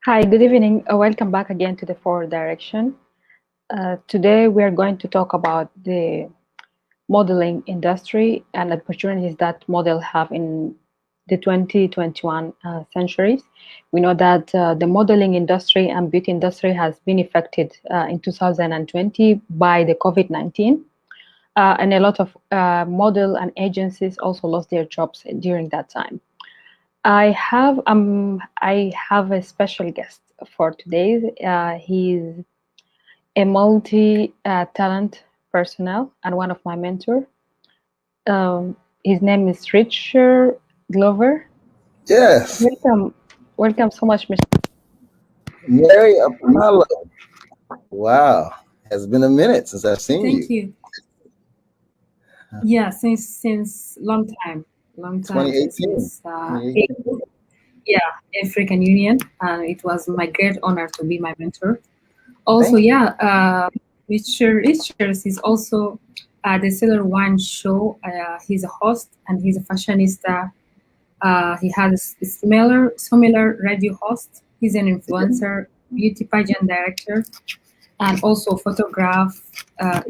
Hi, good evening. Welcome back again to the Forward Direction. Today we are going to talk about the modeling industry and opportunities that model have in the 2021 centuries. We know that the modeling industry and beauty industry has been affected in 2020 by the COVID-19, and a lot of model and agencies also lost their jobs during that time. I have a special guest for today. He's a multi talent personnel and one of my mentor. His name is Richard Glover. Yes, Welcome, welcome so much, Mr. Mary Apollo. Wow, has been a minute since I've seen Thank you. you. Yeah, since long time 2018. since 2018. yeah, African Union, and it was my great honor to be my mentor. Also, Thank you. yeah, Richards is also the Sailor Wine show. He's a host and he's a fashionista. He has a similar radio host. He's an influencer, beauty pageant director, and also photograph,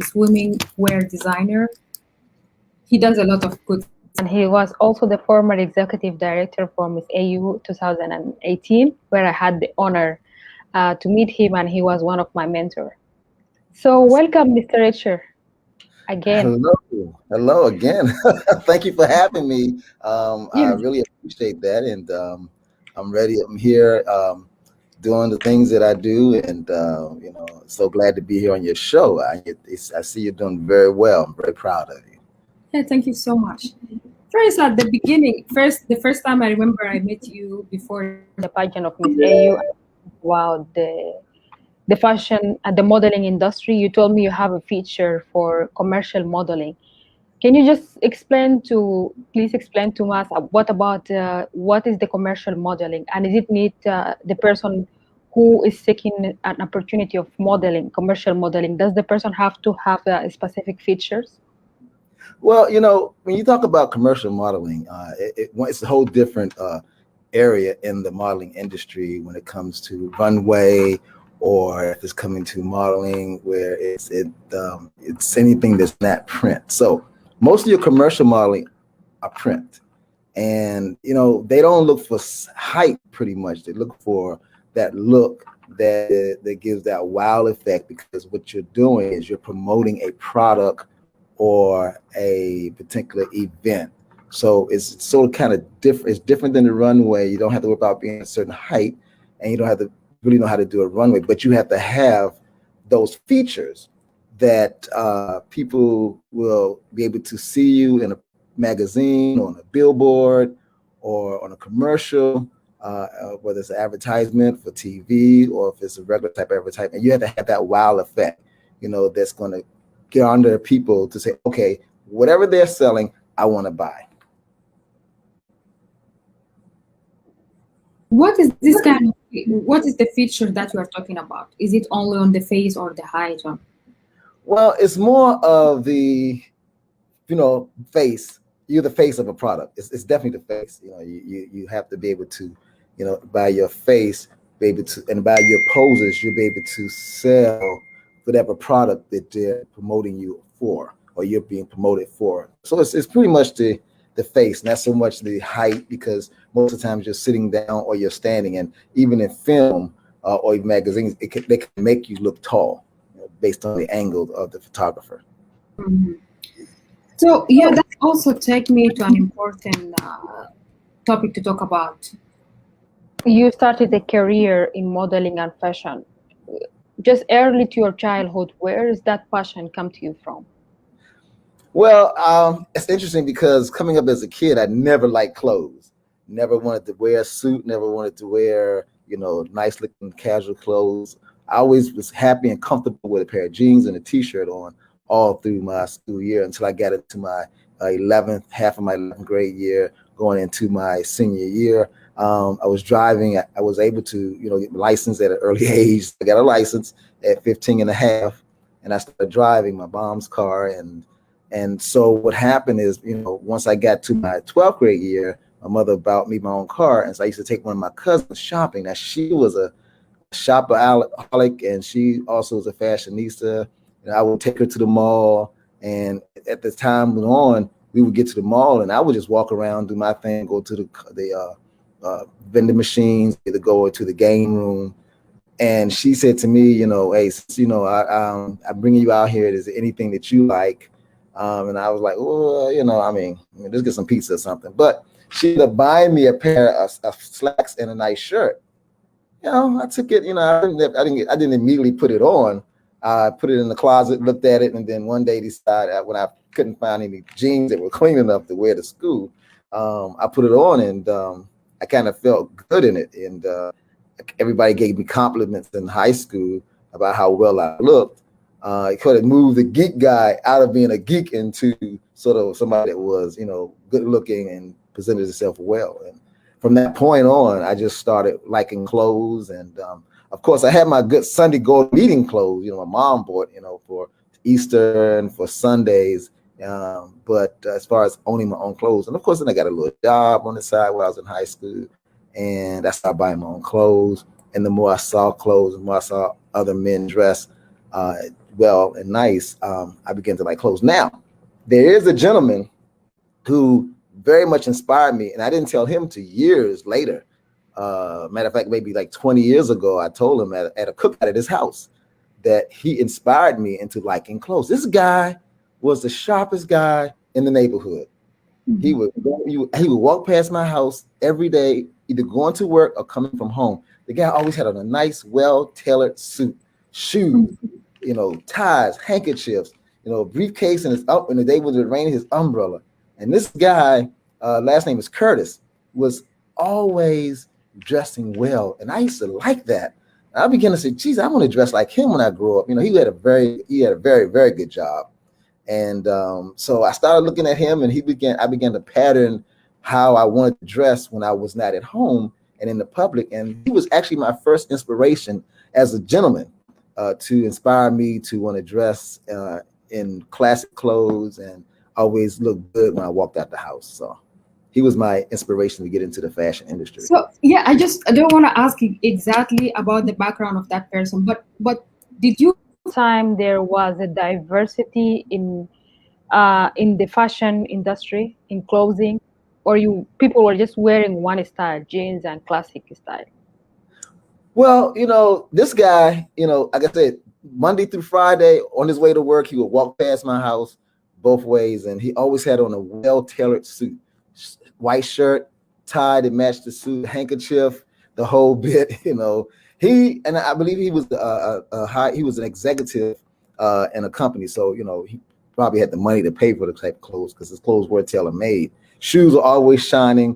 swimming wear designer. He does a lot of good And he was also the former executive director for Miss AU 2018, where I had the honor to meet him, and he was one of my mentors. So, welcome, Mr. Richard, again. Hello, hello again. Thank you for having me. I Yeah. really appreciate that, and I'm ready. I'm here doing the things that I do, and so glad to be here on your show. I see you're doing very well. I'm very proud of you. Yeah, thank you so much. First, at the beginning, the first time I remember I met you before The pageant of Miss AU. Wow, the fashion and the modeling industry. You told me you have a feature for commercial modeling. Can you just please explain to us what is the commercial modeling, and is it need the person who is seeking an opportunity of modeling, commercial modeling? Does the person have to have specific features? Well, when you talk about commercial modeling, it's a whole different area in the modeling industry when it comes to runway, or if it's coming to modeling where it's anything that's not print. So most of your commercial modeling are print, and they don't look for height pretty much. They look for that look that gives that wow effect, because what you're doing is you're promoting a product or a particular event. So it's sort of kind of different. It's different than the runway. You don't have to worry about being a certain height, and you don't have to really know how to do a runway, but you have to have those features that people will be able to see you in a magazine, on a billboard, or on a commercial, whether it's an advertisement for TV or if it's a regular type of advertisement. You have to have that wow effect, that's going to get under people to say, okay, whatever they're selling, I want to buy. what is the feature that you are talking about? Is it only on the face or the height? Well, it's more of the, face. You're the face of a product. It's definitely the face. You have to be able to, by your face, be able to, and by your poses, you'll be able to sell whatever product that they're promoting you for, or you're being promoted for. So it's pretty much the face, not so much the height, because most of the times you're sitting down or you're standing, and even in film or even magazines, they can make you look tall, based on the angle of the photographer. Mhm. So yeah, that also take me to an important topic to talk about. You started a career in modeling and fashion just early to your childhood. Where does that passion come to you from? Well, it's interesting because coming up as a kid, I never liked clothes. Never wanted to wear a suit. Never wanted to wear, nice looking casual clothes. I always was happy and comfortable with a pair of jeans and a t-shirt on all through my school year, until I got into my 11th, half of my 11th grade year, going into my senior year. I was driving. I was able to, get licensed at an early age. I got a license at 15 and a half, and I started driving my mom's car. And so what happened is, once I got to my 12th grade year, my mother bought me my own car, and so I used to take one of my cousins shopping. Now she was a shopaholic, and she also was a fashionista. And I would take her to the mall, and at the time went on, we would get to the mall, and I would just walk around, do my thing, go to the vending machines, either go to the game room. And she said to me, hey, I'm bringing you out here. Is there anything that you like? And I was like, well, let's get some pizza or something. But she ended up buying me a pair of slacks and a nice shirt. I took it. I didn't immediately put it on. I put it in the closet, looked at it, and then one day decided when I couldn't find any jeans that were clean enough to wear to school, I put it on, and I kind of felt good in it. And everybody gave me compliments in high school about how well I looked. It could have moved the geek guy out of being a geek into sort of somebody that was, good looking and presented himself well. And from that point on, I just started liking clothes. And of course, I had my good Sunday go meeting clothes, my mom bought, for Easter and for Sundays. But as far as owning my own clothes, and of course, then I got a little job on the side while I was in high school. And I started buying my own clothes. And the more I saw clothes, the more I saw other men dress well and nice, I began to like clothes. Now, there is a gentleman who very much inspired me, and I didn't tell him till years later. Matter of fact, maybe like 20 years ago, I told him at a cookout at his house that he inspired me into liking clothes. This guy was the sharpest guy in the neighborhood. Mm-hmm. He would walk past my house every day, either going to work or coming from home. The guy always had on a nice, well-tailored suit, shoes, ties, handkerchiefs, briefcase, and in the day when it rained, his umbrella. And this guy, last name is Curtis, was always dressing well, and I used to like that. And I began to say, geez, I want to dress like him when I grow up. He had a very, very good job. And so I started looking at him, and I began to pattern how I wanted to dress when I was not at home and in the public. And he was actually my first inspiration as a gentleman to inspire me to want to dress in classic clothes and always look good when I walked out the house. So he was my inspiration to get into the fashion industry. So yeah, I don't want to ask you exactly about the background of that person, but did you time there was a diversity in the fashion industry, in clothing, or people were just wearing one style, jeans and classic style? Well, this guy, like I said, Monday through Friday on his way to work, he would walk past my house both ways, and he always had on a well-tailored suit, white shirt, tie that matched the suit, handkerchief, the whole bit. He, and I believe he was he was an executive in a company, so he probably had the money to pay for the type of clothes because his clothes were tailor-made. Shoes were always shining.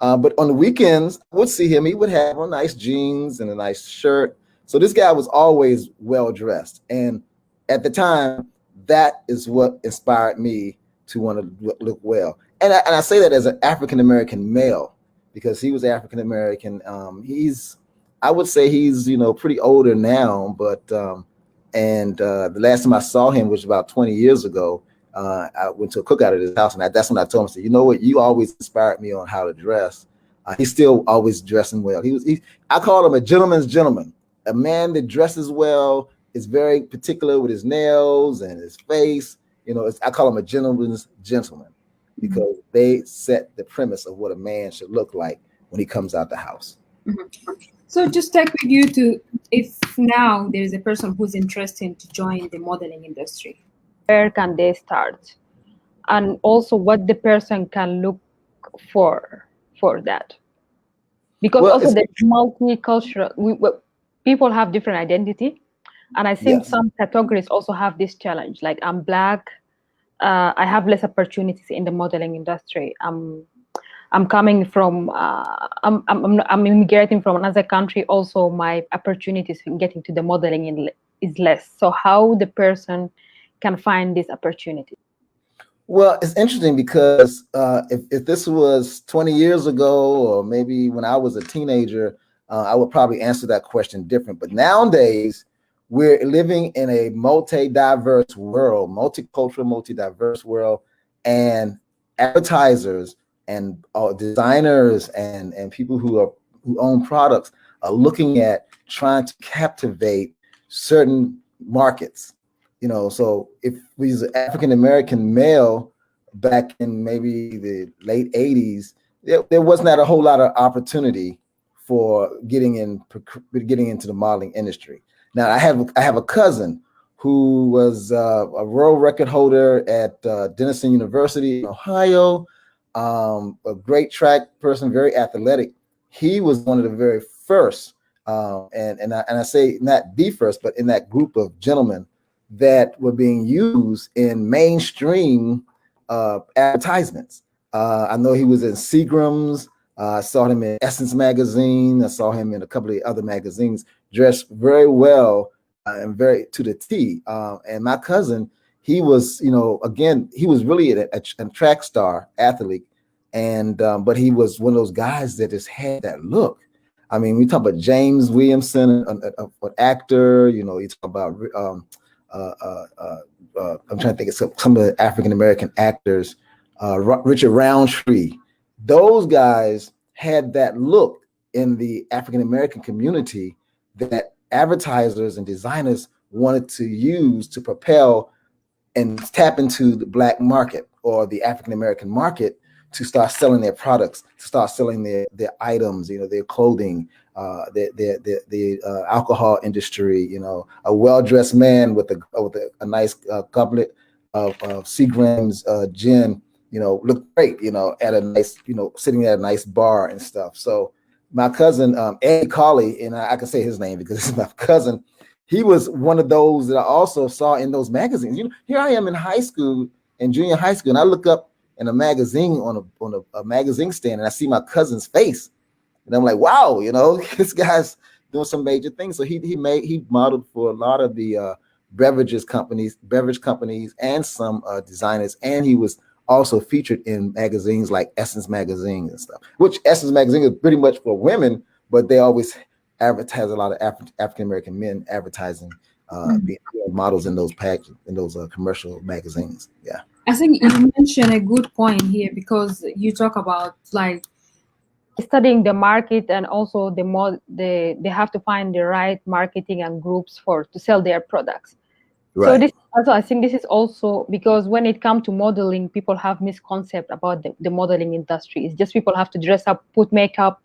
But on the weekends, I would see him. He would have on nice jeans and a nice shirt. So this guy was always well dressed. And at the time, that is what inspired me to want to look well. And I say that as an African-American male because he was African-American. I would say he's, pretty older now, but the last time I saw him was about 20 years ago. I went to a cookout at his house, and that's when I told him, I said, you know what, you always inspired me on how to dress. He's still always dressing well. I call him a gentleman's gentleman, a man that dresses well, is very particular with his nails and his face. I call him a gentleman's gentleman because they set the premise of what a man should look like when he comes out the house. Mm-hmm. So just take with you to, if now there's a person who's interested to join the modeling industry, where can they start? And also what the person can look for that. Because also the multicultural, people have different identity. And I think some categories also have this challenge. Like I'm Black, I have less opportunities in the modeling industry. I'm coming from, I'm immigrating from another country. Also, my opportunities in getting to the modeling is less. So how the person can find this opportunity? Well, it's interesting because if this was 20 years ago, or maybe when I was a teenager, I would probably answer that question different. But nowadays, we're living in a multi-diverse world, multicultural, multi-diverse world, and advertisers designers and people who own products are looking at trying to captivate certain markets. So if we was an African American male back in maybe the late 80s, there was not a whole lot of opportunity for getting into the modeling industry. Now I have a cousin who was a world record holder at Denison University in Ohio, a great track person, very athletic. He was one of the very first, and I say not the first, but in that group of gentlemen that were being used in mainstream advertisements. I know he was in Seagram's. I saw him in Essence magazine. I saw him in a couple of other magazines, dressed very well and very to the T. And my cousin, he was, again, he was really a track star athlete, and but he was one of those guys that just had that look. I mean, we talk about James Williamson, an actor. You talk about I'm trying to think of some of the African American actors, Richard Roundtree. Those guys had that look in the African American community that advertisers and designers wanted to use to propel and tap into the Black market or the African American market to start selling their products, to start selling their items, their clothing, the alcohol industry. A well-dressed man with a nice goblet of Seagram's gin, looked great, at a nice, sitting at a nice bar and stuff. So my cousin, Eddie Colley, and I can say his name because it's my cousin, he was one of those that I also saw in those magazines. Here I am in high school, in junior high school, and I look up in a magazine on a magazine stand, and I see my cousin's face, and I'm like, wow, this guy's doing some major things. So he modeled for a lot of the beverage companies, and some designers, and he was also featured in magazines like Essence magazine and stuff. Which Essence magazine is pretty much for women, but they always advertise a lot of African American men advertising, being models in those commercial magazines. Yeah. I think you mentioned a good point here, because you talk about like studying the market, and also they have to find the right marketing and groups to sell their products. Right. So this also, I think this is also because when it comes to modeling, people have misconcept about the modeling industry. It's just people have to dress up, put makeup,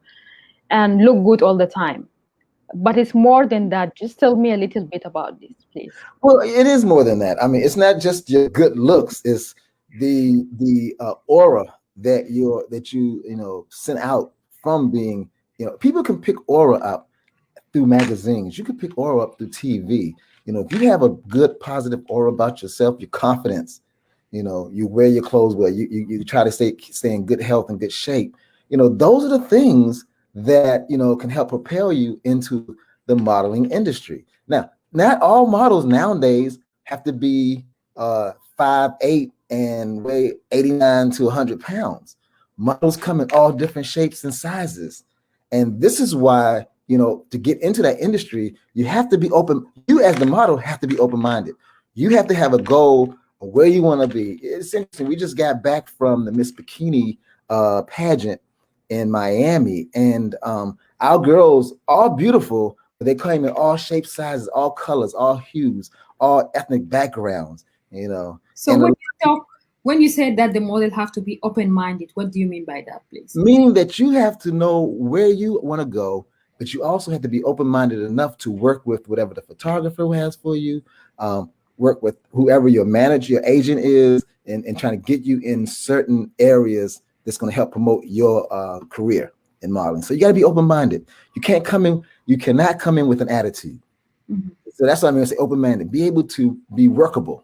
and look good all the time. But it's more than that. Just tell me a little bit about this, please. Well, it is more than that. I mean, it's not just your good looks. It's the aura that you send out from being. People can pick aura up through magazines. You can pick aura up through TV. If you have a good positive aura about yourself, your confidence, you wear your clothes well, you try to stay in good health and good shape. Those are the things that can help propel you into the modeling industry. Now, not all models nowadays have to be 5'8" and weigh 89 to 100 pounds. Models come in all different shapes and sizes, and this is why to get into that industry, you have to be open. You as the model have to be open-minded. You have to have a goal of where you want to be. It's interesting. We just got back from the Miss Bikini pageant in Miami, and our girls, all beautiful, but they came in all shapes, sizes, all colors, all hues, all ethnic backgrounds. So when you said that the model have to be open-minded, what do you mean by that, please? Meaning that you have to know where you want to go, but you also have to be open-minded enough to work with whatever the photographer has for you, work with whoever your manager, your agent is, and trying to get you in certain areas that's going to help promote your career in modeling. So you got to be open-minded. You cannot come in with an attitude. Mm-hmm. So that's what I'm going to say, open-minded. Be able to be workable,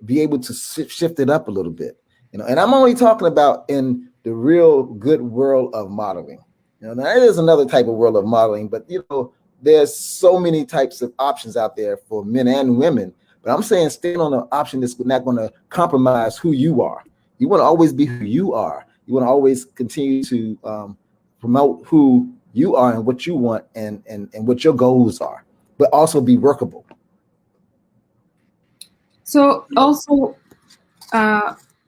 be able to shift it up a little bit, and I'm only talking about in the real good world of modeling. Now there is another type of world of modeling, but there's so many types of options out there for men and women. But I'm saying stand on an option that's not going to compromise who you are. You want to always be who you are. You want to always continue to promote who you are and what you want and what your goals are, but also be workable. So also,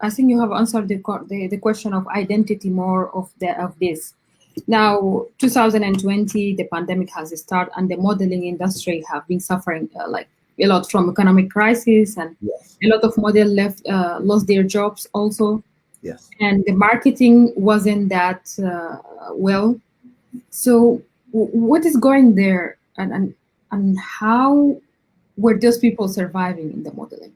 I think you have answered the question of identity more of this. Now, 2020, the pandemic has started, and the modeling industry have been suffering like a lot from economic crisis, and Yes. a lot of model lost their jobs also, Yes. and the marketing wasn't that well. So, what is going there, and how were those people surviving in the modeling?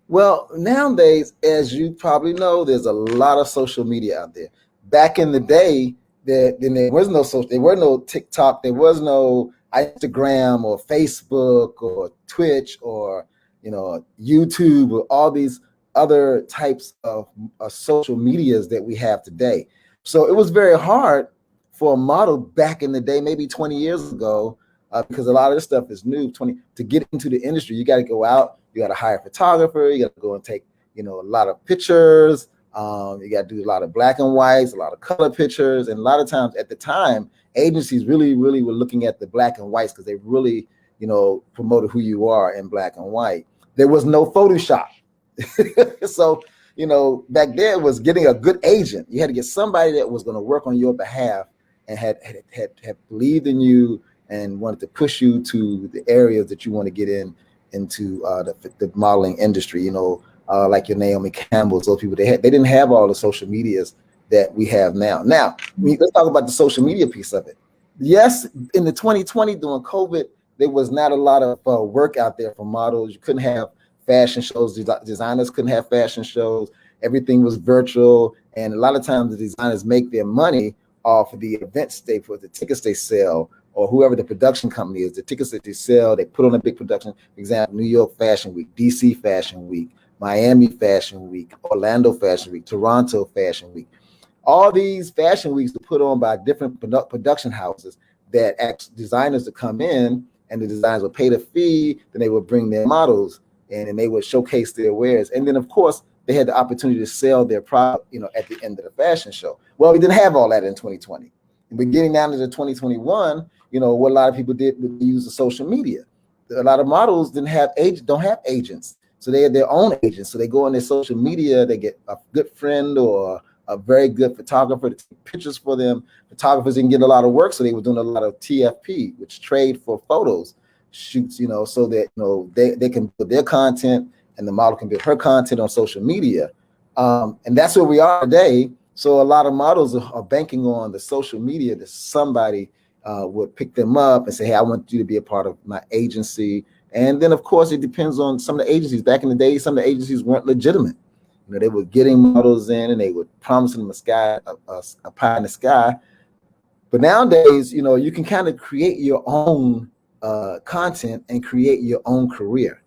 Well, nowadays, as you probably know, there's a lot of social media out there. Back in the day, there was no social, there were no TikTok, there was no Instagram or Facebook or Twitch or YouTube or all these other types of social medias that we have today. So it was very hard for a model back in the day, maybe 20 years ago, because a lot of this stuff is new. To get into the industry, you got to go out. You got to hire a photographer. You got to go and take, a lot of pictures. You got to do a lot of black and whites, a lot of color pictures. And a lot of times at the time, agencies really, really were looking at the black and whites because they really, promoted who you are in black and white. There was no Photoshop. So, back then it was getting a good agent. You had to get somebody that was going to work on your behalf and had believed in you and wanted to push you to the areas that you want to get into the modeling industry, like your Naomi Campbell's, those people, they didn't have all the social medias that we have now. Now, let's talk about the social media piece of it. Yes, in the 2020 during COVID, there was not a lot of work out there for models. You couldn't have fashion shows. Designers couldn't have fashion shows. Everything was virtual. And a lot of times the designers make their money off of the events for the tickets they sell, or whoever the production company is, the tickets that they sell, they put on a big production. For example, New York Fashion Week, DC Fashion Week, Miami Fashion Week, Orlando Fashion Week, Toronto Fashion Week. All these fashion weeks are put on by different production houses that ask designers to come in, and the designers would pay the fee, then they would bring their models in and they would showcase their wares. And then of course, they had the opportunity to sell their product, at the end of the fashion show. Well, we didn't have all that in 2020. And beginning down into 2021, what a lot of people did was use the social media. A lot of models don't have agents. So they have their own agents. So they go on their social media, they get a good friend or a very good photographer to take pictures for them. Photographers didn't get a lot of work, so they were doing a lot of TFP, which trade for photos shoots, so that they can put their content and the model can build her content on social media. And that's where we are today. So a lot of models are banking on the social media that somebody would pick them up and say, hey, I want you to be a part of my agency. And then, of course, it depends on some of the agencies. Back in the day, some of the agencies weren't legitimate. They were getting models in and they were promising them a pie in the sky. But nowadays, you can kind of create your own content and create your own career.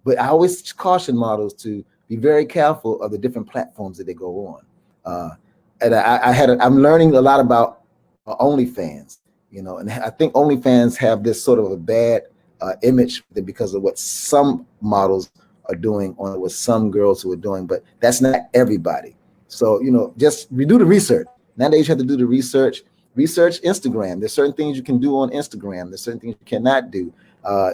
But I always caution models to be very careful of the different platforms that they go on. And I'm learning a lot about OnlyFans, and I think OnlyFans have this sort of a bad image because of what some models are doing or what some girls who are doing, but that's not everybody. So, just do the research. Nowadays you have to do the research Instagram. There's certain things you can do on Instagram. There's certain things you cannot do.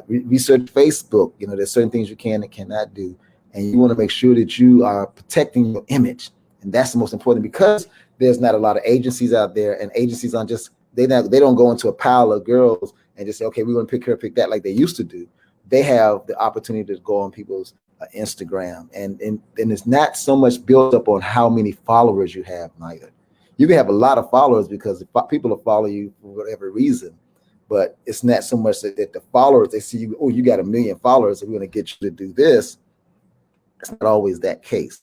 Research Facebook. There's certain things you can and cannot do. And you want to make sure that you are protecting your image. And that's the most important, because there's not a lot of agencies out there, and agencies aren't just, they don't go into a pile of girls and just say, okay, we want to pick her, pick that, like they used to do. They have the opportunity to go on people's Instagram, and it's not so much built up on how many followers you have neither. You can have a lot of followers because people will follow you for whatever reason, but it's not so much that the followers, they see you, oh, you got 1 million followers, so we're going to get you to do this. It's not always that case.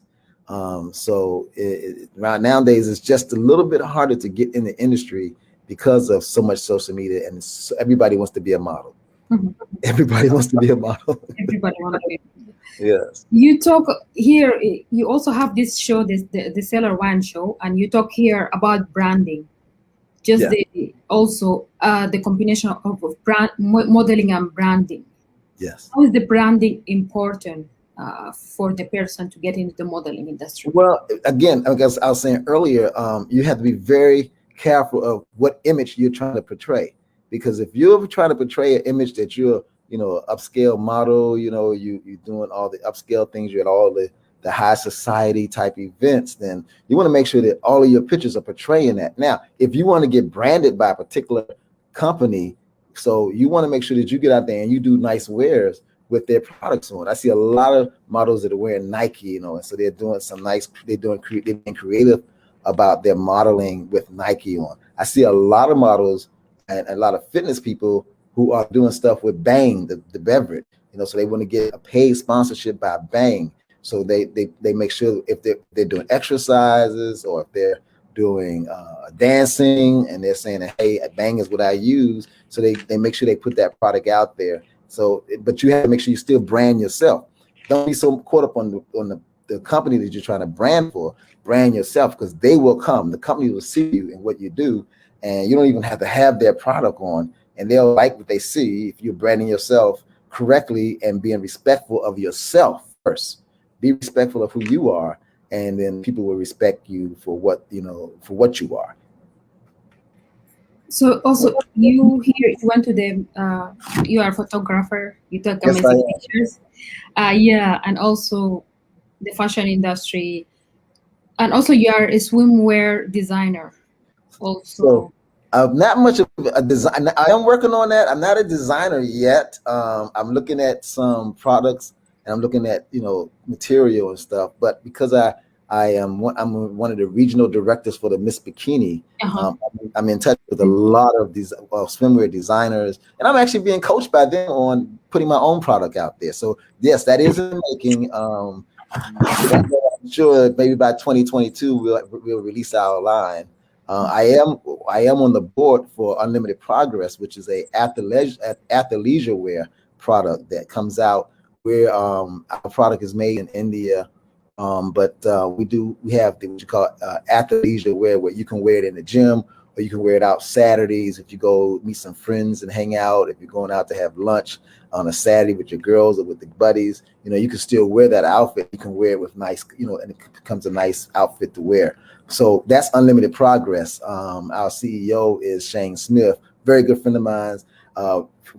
So right nowadays, it's just a little bit harder to get in the industry because of so much social media, and everybody wants to be a model. Mm-hmm. Everybody wants to be a model. Everybody wants to be. Yes. You talk here, you also have this show, the Cellar Wine Show, and you talk here about branding. Just the combination of brand modeling and branding. Yes. How is the branding important for the person to get into the modeling industry? Well, again, as I was saying earlier, you have to be very careful of what image you're trying to portray, because if you're trying to portray an image that you're, upscale model, you're doing all the upscale things, you're at all the the high society type events, then you want to make sure that all of your pictures are portraying that. Now, if you want to get branded by a particular company, so you want to make sure that you get out there and you do nice wears with their products on. I see a lot of models that are wearing Nike, and so they're doing some nice, they're being creative about their modeling with Nike on. I see a lot of models and a lot of fitness people who are doing stuff with Bang, the beverage, so they want to get a paid sponsorship by Bang. So they make sure if they're doing exercises or if they're doing dancing and they're saying that, hey, Bang is what I use. So they make sure they put that product out there. So, but you have to make sure you still brand yourself. Don't be so caught up on the company that you're trying to brand for. Brand yourself, because they will come. The company will see you and what you do, and you don't even have to have their product on, and they'll like what they see if you're branding yourself correctly and being respectful of yourself first. Be respectful of who you are, and then people will respect you for what you are. So also you went to the you are a photographer, you took amazing pictures, and also the fashion industry, and also you are a swimwear designer also. So I'm not much of a designer. I am working on that. I'm not a designer yet. I'm looking at some products and I'm looking at material and stuff, but because I'm one of the regional directors for the Miss Bikini. I'm in touch with a lot of these swimwear designers, and I'm actually being coached by them on putting my own product out there. So yes, that is in the making. I'm sure maybe by 2022 we'll release our line. I am on the board for Unlimited Progress, which is a athleisure wear product that comes out where our product is made in India. But we have what you call athleisure wear, where you can wear it in the gym or you can wear it out Saturdays if you go meet some friends and hang out. If you're going out to have lunch on a Saturday with your girls or with the buddies, you can still wear that outfit. You can wear it with nice, and it becomes a nice outfit to wear. So that's Unlimited Progress. Our CEO is Shane Smith, very good friend of mine.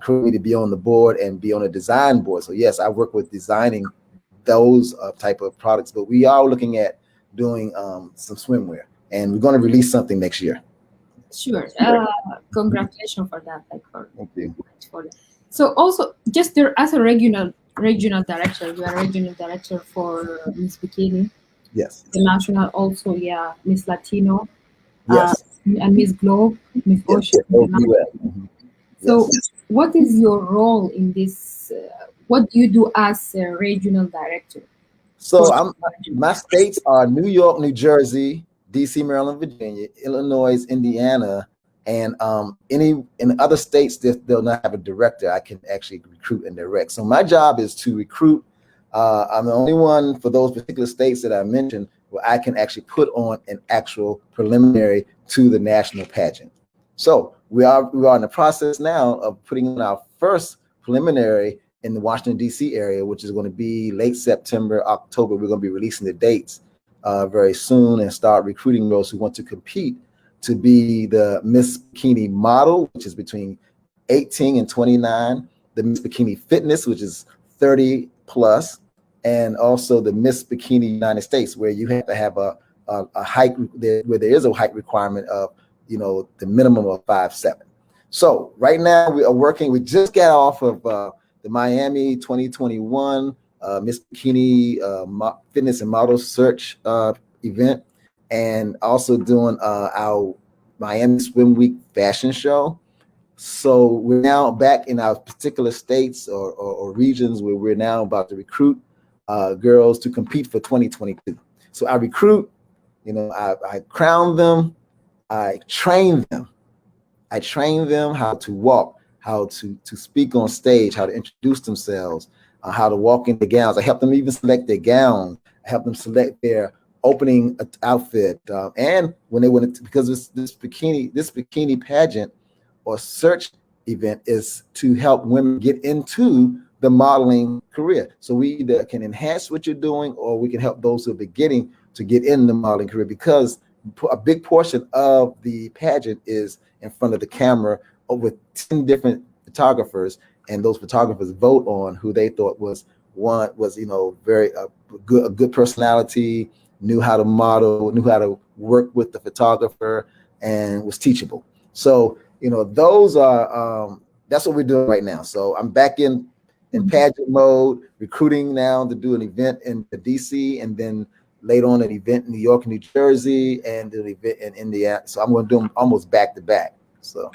For me to be on the board and be on a design board. So yes, I work with designing those type of products, but we are looking at doing some swimwear, and we're going to release something next year. Sure. Congratulations for that. Thank you. So also, just there as a regional director, you are regional director for Miss Bikini. Yes. The national also, Miss Latino. Yes. And Miss Globe, Miss Ocean. Mm-hmm. So, what is your role in this? What do you do as a regional director? So my states are New York, New Jersey, DC, Maryland, Virginia, Illinois, Indiana, and in other states they'll not have a director. I can actually recruit and direct. So my job is to recruit. I'm the only one for those particular states that I mentioned where I can actually put on an actual preliminary to the national pageant. So we are in the process now of putting in our first preliminary in the Washington, D.C. area, which is going to be late September, October. We're going to be releasing the dates very soon and start recruiting those who want to compete to be the Miss Bikini model, which is between 18 and 29, the Miss Bikini Fitness, which is 30 plus, and also the Miss Bikini United States, where you have to have a height, where there is a height requirement of, the minimum of 5'7". So right now we are working, we just got off of the Miami 2021 Miss Bikini Fitness and Model Search event, and also doing our Miami Swim Week fashion show. So we're now back in our particular states or regions where we're now about to recruit girls to compete for 2022. So I recruit, I crown them, I train them. I train them how to walk, how to speak on stage, how to introduce themselves, how to walk in the gowns. I help them even select their gowns. I help them select their opening outfit. And when they want to, because this bikini pageant or search event is to help women get into the modeling career. So we either can enhance what you're doing, or we can help those who are beginning to get in the modeling career, because a big portion of the pageant is in front of the camera with 10 different photographers, and those photographers vote on who they thought was a good personality, knew how to model, knew how to work with the photographer, and was teachable. So, those are that's what we're doing right now. So I'm back in pageant mode, recruiting now to do an event in DC, and then later on an event in New York and New Jersey, and an event in India. So I'm going to do them almost back to back. So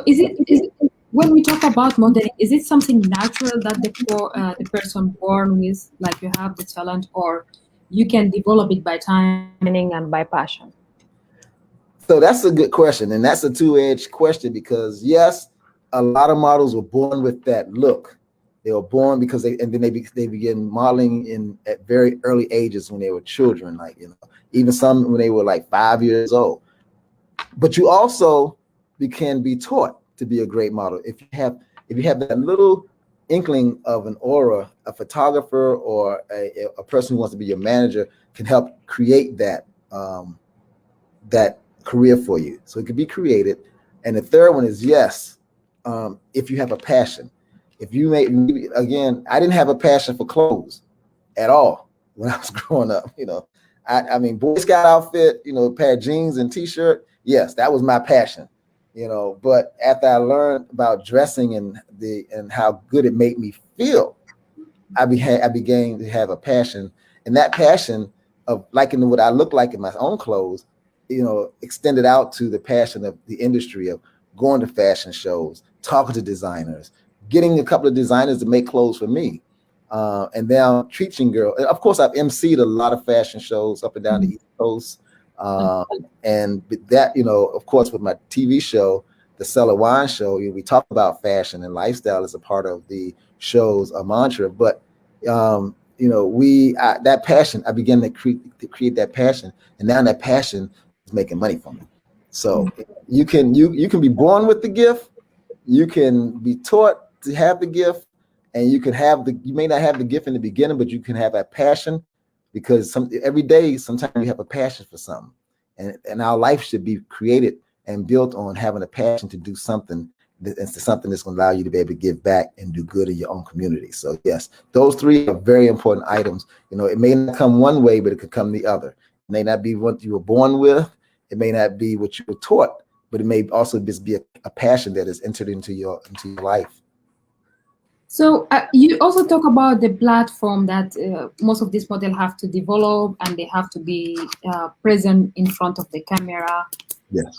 is it when we talk about modeling, is it something natural that the person born with, like you have the talent, or you can develop it by timing and by passion? So that's a good question, and that's a two-edged question, because yes, a lot of models were born with that look. They were born because they begin modeling at very early ages when they were children, like even some when they were like 5 years old. But you also can be taught to be a great model if you have that little inkling of an aura. A photographer or a person who wants to be your manager can help create that career for you. So it can be created. And the third one is yes, if you have a passion. If you again, I didn't have a passion for clothes at all when I was growing up. I mean, Boy Scout outfit, a pair of jeans and t-shirt. Yes, that was my passion. But after I learned about dressing and how good it made me feel, I began to have a passion, and that passion of liking what I look like in my own clothes, extended out to the passion of the industry of going to fashion shows, talking to designers, getting a couple of designers to make clothes for me, and now teaching girls. Of course, I've emceed a lot of fashion shows up and down the East Coast, and that, of course, with my TV show, the Cellar Wine Show, we talk about fashion and lifestyle as a part of the show's mantra. But that passion, I began to create that passion, and now that passion is making money for me. So you can be born with the gift, you can be taught to have the gift, and you may not have the gift in the beginning, but you can have that passion, because every day, sometimes you have a passion for something, and our life should be created and built on having a passion to do something. It's something that's going to allow you to be able to give back and do good in your own community. So yes, those three are very important items. It may not come one way, but it could come the other. It may not be what you were born with. It may not be what you were taught, but it may also just be a passion that is entered into your life. So you also talk about the platform that most of these models have to develop, and they have to be present in front of the camera. Yes.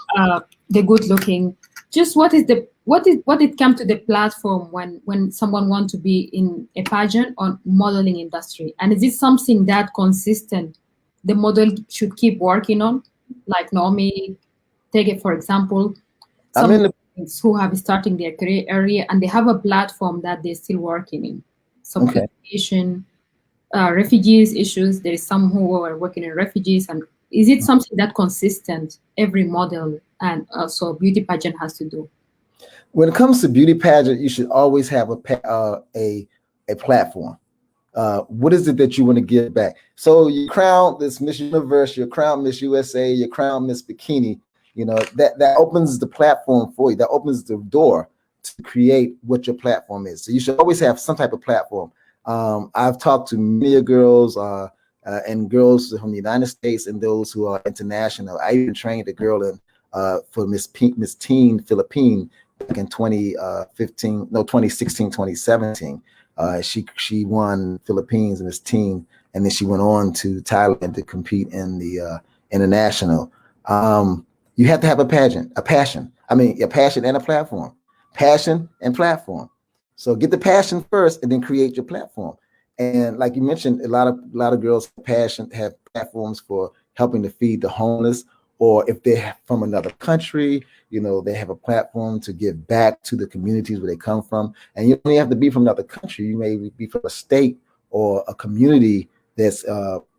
They're good looking. Just what it comes to the platform when someone wants to be in a pageant or modeling industry, and is it something that consistent the model should keep working on? Like Naomi, take it for example, some who have starting their career earlier and they have a platform that they're still working in. Some education, refugees issues. There is some who are working in refugees, and is it something that consistent every model and also beauty pageant has to do? When it comes to beauty pageant, you should always have a platform. What is it that you want to give back? So you crown this Miss Universe, your crown Miss USA, your crown Miss Bikini, that opens the platform for you. That opens the door to create what your platform is. So you should always have some type of platform. I've talked to many girls and girls from the United States and those who are international. I even trained a girl for Miss Teen Philippine back in 2016, 2017. She won Philippines Miss Teen, and then she went on to Thailand to compete in the international. You have to have a passion and a platform. Passion and platform. So get the passion first, and then create your platform. And like you mentioned, a lot of girls have platforms for helping to feed the homeless, or if they're from another country, they have a platform to give back to the communities where they come from. And you don't even have to be from another country. You may be from a state or a community that's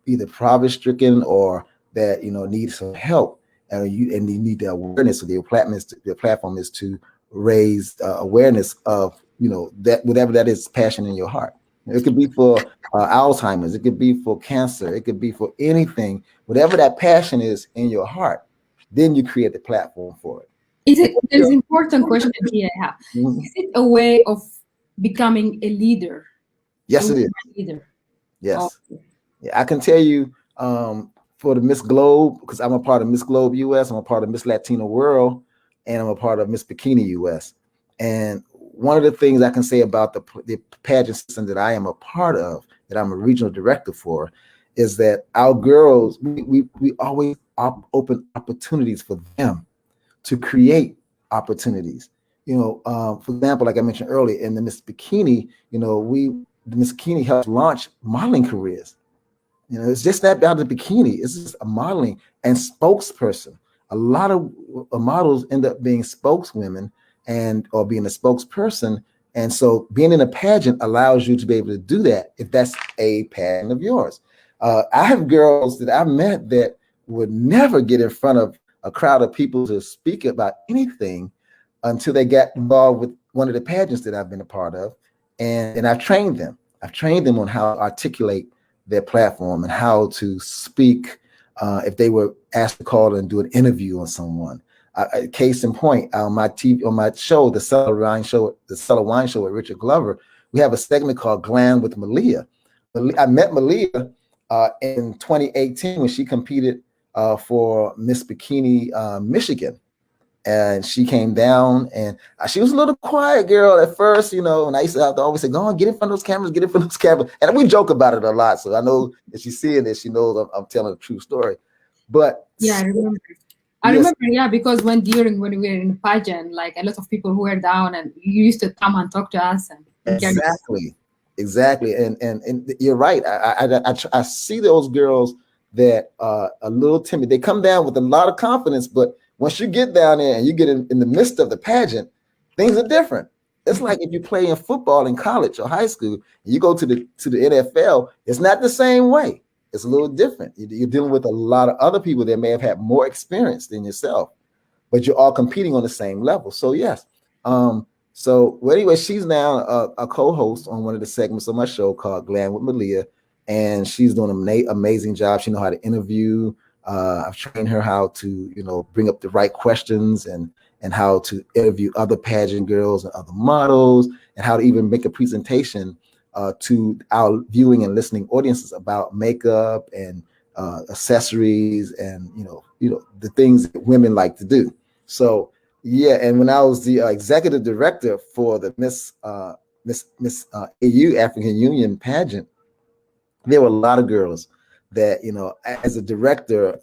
either poverty-stricken or that needs some help, and you need the awareness. So your platform is to raise awareness of that whatever that is passion in your heart. It could be for Alzheimer's. It could be for cancer. It could be for anything. Whatever that passion is in your heart, then you create the platform for it. There's an important question here I have. Mm-hmm. Is it a way of becoming a leader? Yes, it is. Leader. Yes. Okay. Yeah, I can tell you for the Miss Globe, because I'm a part of Miss Globe US, I'm a part of Miss Latino World, and I'm a part of Miss Bikini US. And one of the things I can say about the pageant system that I am a part of, that I'm a regional director for, is that our girls, we always open opportunities for them to create opportunities. For example, like I mentioned earlier, in the Miss Bikini, the Miss Bikini helps launch modeling careers. It's just not about the bikini. It's just a modeling and spokesperson. A lot of models end up being spokeswomen or being a spokesperson. And so being in a pageant allows you to be able to do that if that's a pageant of yours. I have girls that I've met that would never get in front of a crowd of people to speak about anything until they got involved with one of the pageants that I've been a part of. And I've trained them. I've trained them on how to articulate their platform and how to speak if they were asked to call and do an interview on someone. Case in point, on my show, the Cellar Wine Show with Richard Glover, we have a segment called Glam with Malia. I met Malia in 2018 when she competed for Miss Bikini Michigan. And she came down, and she was a little quiet girl at first, and I used to have to always say, "Go on, get in front of those cameras, get in front of those cameras." And we joke about it a lot, so I know if she's seeing this, she knows I'm telling a true story. But yeah, I remember. I remember, yeah, because when we were in the pageant, like a lot of people who were down, and you used to come and talk to us. And exactly, and you're right. I see those girls that are a little timid. They come down with a lot of confidence, but once you get down there and you get in the midst of the pageant, things are different. It's like if you play in football in college or high school, and you go to the NFL, it's not the same way. It's a little different. You're dealing with a lot of other people that may have had more experience than yourself, but you're all competing on the same level. So yes. Anyway, she's now a co-host on one of the segments of my show called Glam with Malia, and she's doing an amazing job. She knows how to interview. I've trained her how to, bring up the right questions and how to interview other pageant girls and other models, and how to even make a presentation to our viewing and listening audiences about makeup and accessories and the things that women like to do. So yeah, and when I was the executive director for the Miss AU African Union pageant, there were a lot of girls that, as a director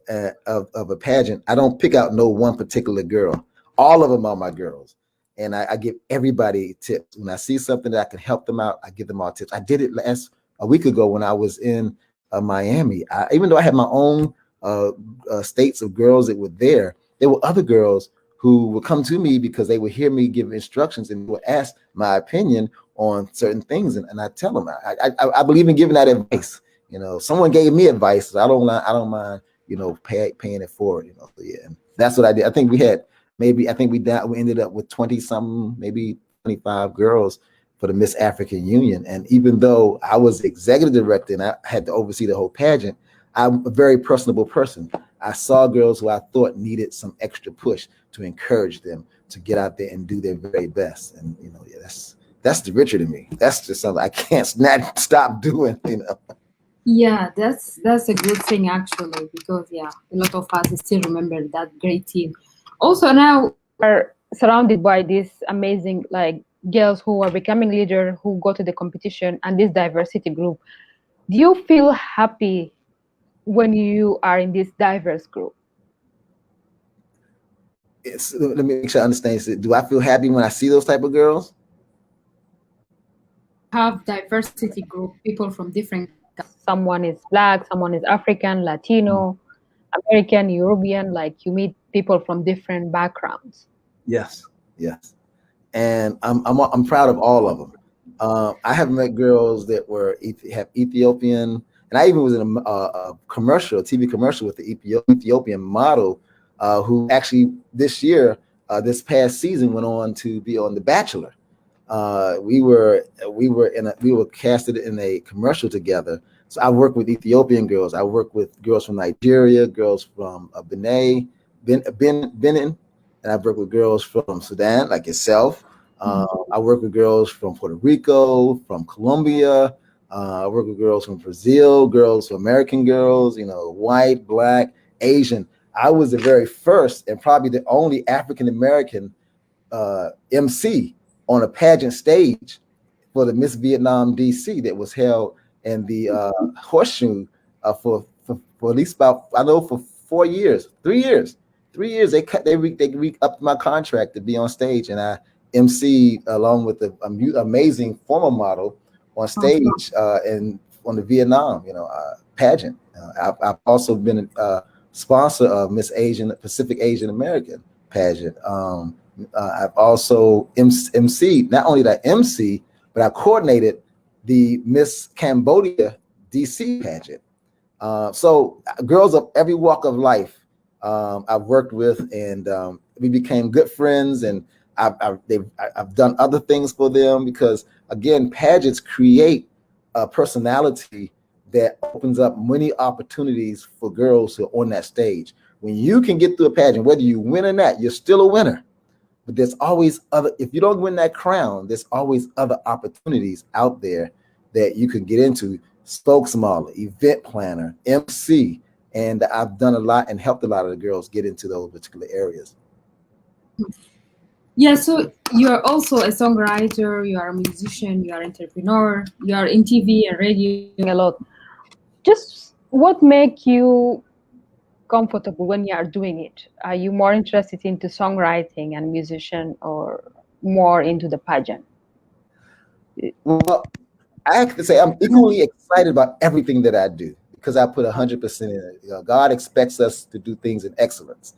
of a pageant, I don't pick out no one particular girl. All of them are my girls. And I give everybody tips. When I see something that I can help them out, I give them all tips. I did it a week ago when I was in Miami. Even though I had my own states of girls that were there were other girls who would come to me because they would hear me give instructions and would ask my opinion on certain things. And I tell them, I believe in giving that advice. Someone gave me advice. So I don't mind, paying it forward, So yeah, and that's what I did. I think we ended up with 20 something, maybe 25 girls for the Miss African Union. And even though I was the executive director and I had to oversee the whole pageant, I'm a very personable person. I saw girls who I thought needed some extra push to encourage them to get out there and do their very best. And that's the Richard in me. That's just something I can't stop doing. Yeah, that's a good thing actually, because a lot of us still remember that great team. Also now are surrounded by these amazing girls who are becoming leader, who go to the competition, and this diversity group. Do you feel happy when you are in this diverse group? Let me make sure I understand. Do I feel happy when I see those type of girls? Have diversity group, people from different. Someone is Black, someone is African, Latino, American, European. You meet people from different backgrounds. Yes, and I'm proud of all of them. I have met girls that have Ethiopian, and I even was in a TV commercial with the Ethiopian model who actually this past season went on to be on The Bachelor. We were casted in a commercial together. So I work with Ethiopian girls. I work with girls from Nigeria, girls from Benin, and I've worked with girls from Sudan, like yourself. I work with girls from Puerto Rico, from Colombia, I work with girls from Brazil, girls from American girls, white, black, Asian. I was the very first and probably the only African American MC on a pageant stage for the Miss Vietnam DC that was held in the Horseshoe for at least about, I know, for 4 years, 3 years. 3 years they re-upped my contract to be on stage, and I MC along with the amazing former model on stage and on the Vietnam pageant. I've also been a sponsor of Miss Asian Pacific Asian American pageant. I've also MC'd. Not only did I MC, but I coordinated the Miss Cambodia DC pageant. So girls of every walk of life I've worked with, and we became good friends, and I've done other things for them because, again, pageants create a personality that opens up many opportunities for girls who are on that stage. When you can get through a pageant, whether you win or not, you're still a winner. But there's always if you don't win that crown, there's always other opportunities out there that you can get into. Spokesmodel, event planner, MC, and I've done a lot and helped a lot of the girls get into those particular areas. Yeah, so you're also a songwriter, you are a musician, you are an entrepreneur, you are in TV and radio. A lot. Just what make you comfortable when you are doing it? Are you more interested into songwriting and musician, or more into the pageant? Well, I have to say I'm equally excited about everything that I do because I put 100% in it. God expects us to do things in excellence,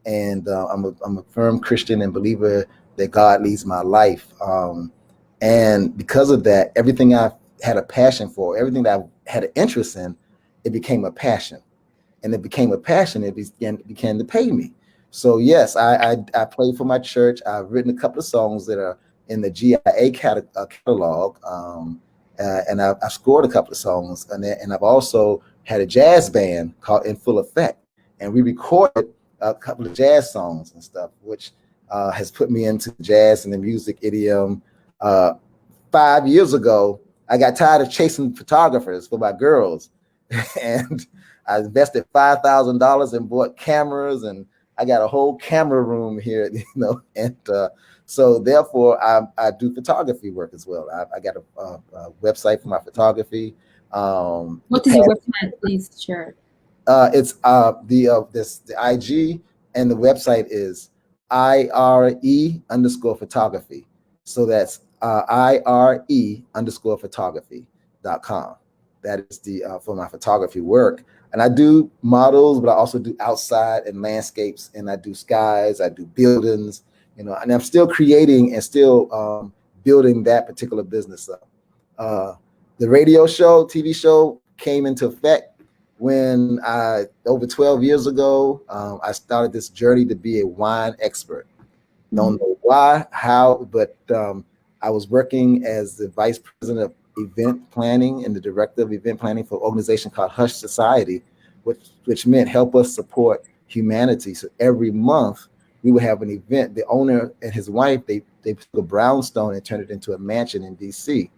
and I'm a firm Christian and believer that God leads my life. And because of that, everything I've had a passion for, everything that I've had an interest in, it became a passion. And it became a passion, it began to pay me. So yes, I play for my church. I've written a couple of songs that are in the GIA catalog, and I've scored a couple of songs, and I've also had a jazz band called In Full Effect, and we recorded a couple of jazz songs and stuff, which has put me into jazz and the music idiom. 5 years ago, I got tired of chasing photographers for my girls, and I invested $5,000 and bought cameras, and I got a whole camera room here, and so therefore I do photography work as well. I got a website for my photography. What is your website? Please share. It's the IG, and the website is IRE_photography. So that's IRE_photography.com. That is the for my photography work. And I do models, but I also do outside and landscapes, and I do skies, I do buildings, and I'm still creating and still building that particular business up. The radio show, TV show came into effect when over 12 years ago, I started this journey to be a wine expert. Don't know why, how, but I was working as the vice president of event planning and the director of event planning for an organization called Hush Society, which meant help us support humanity. So every month we would have an event. The owner and his wife, they took a brownstone and turned it into a mansion in DC.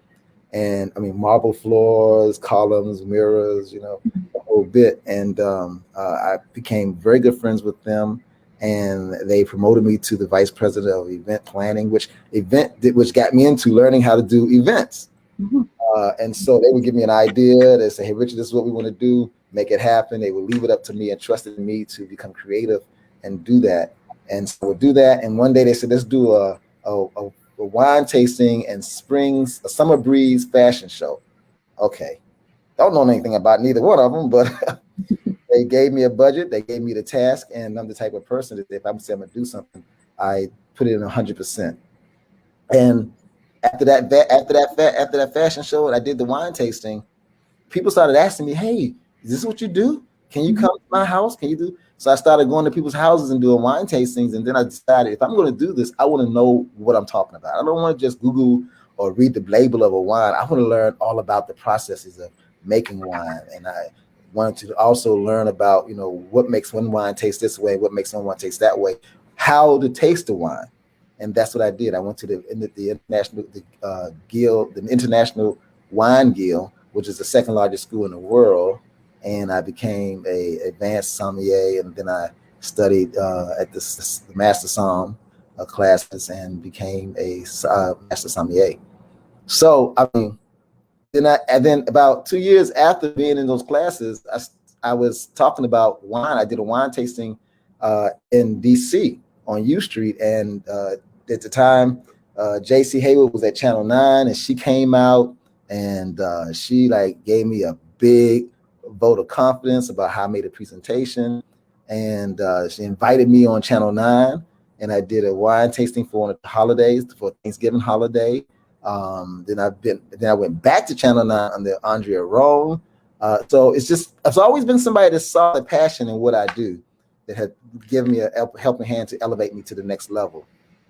And I mean, marble floors, columns, mirrors, the whole bit. And I became very good friends with them. And they promoted me to the vice president of event planning, which got me into learning how to do events. And so they would give me an idea. They say, "Hey, Richard, this is what we want to do. Make it happen." They would leave it up to me and trusted me to become creative and do that. And so I would do that. And one day they said, "Let's do a wine tasting and a summer breeze fashion show." Okay, don't know anything about neither one of them, but they gave me a budget. They gave me the task, and I'm the type of person that if I'm saying I'm gonna do something, I put it in 100%. And after that fashion show, and I did the wine tasting, people started asking me, "Hey, is this what you do? Can you come to my house? Can you do?" So I started going to people's houses and doing wine tastings. And then I decided, if I'm going to do this, I want to know what I'm talking about. I don't want to just Google or read the label of a wine. I want to learn all about the processes of making wine. And I wanted to also learn about, what makes one wine taste this way, what makes one wine taste that way, how to taste the wine. And that's what I did. I went to the international guild, the International Wine Guild, which is the second largest school in the world, and I became a advanced sommelier, and then I studied at the Master Somm classes and became a Master Sommelier. So I mean, then about 2 years after being in those classes, I was talking about wine. I did a wine tasting in DC on U Street, and at the time, JC Hayward was at Channel 9, and she came out and she like gave me a big vote of confidence about how I made a presentation, and she invited me on Channel 9, and I did a wine tasting for one of the holidays, for Thanksgiving holiday. Then I went back to Channel 9 under Andrea Roan. So it's always been somebody that saw the passion in what I do, that had given me a helping hand to elevate me to the next level.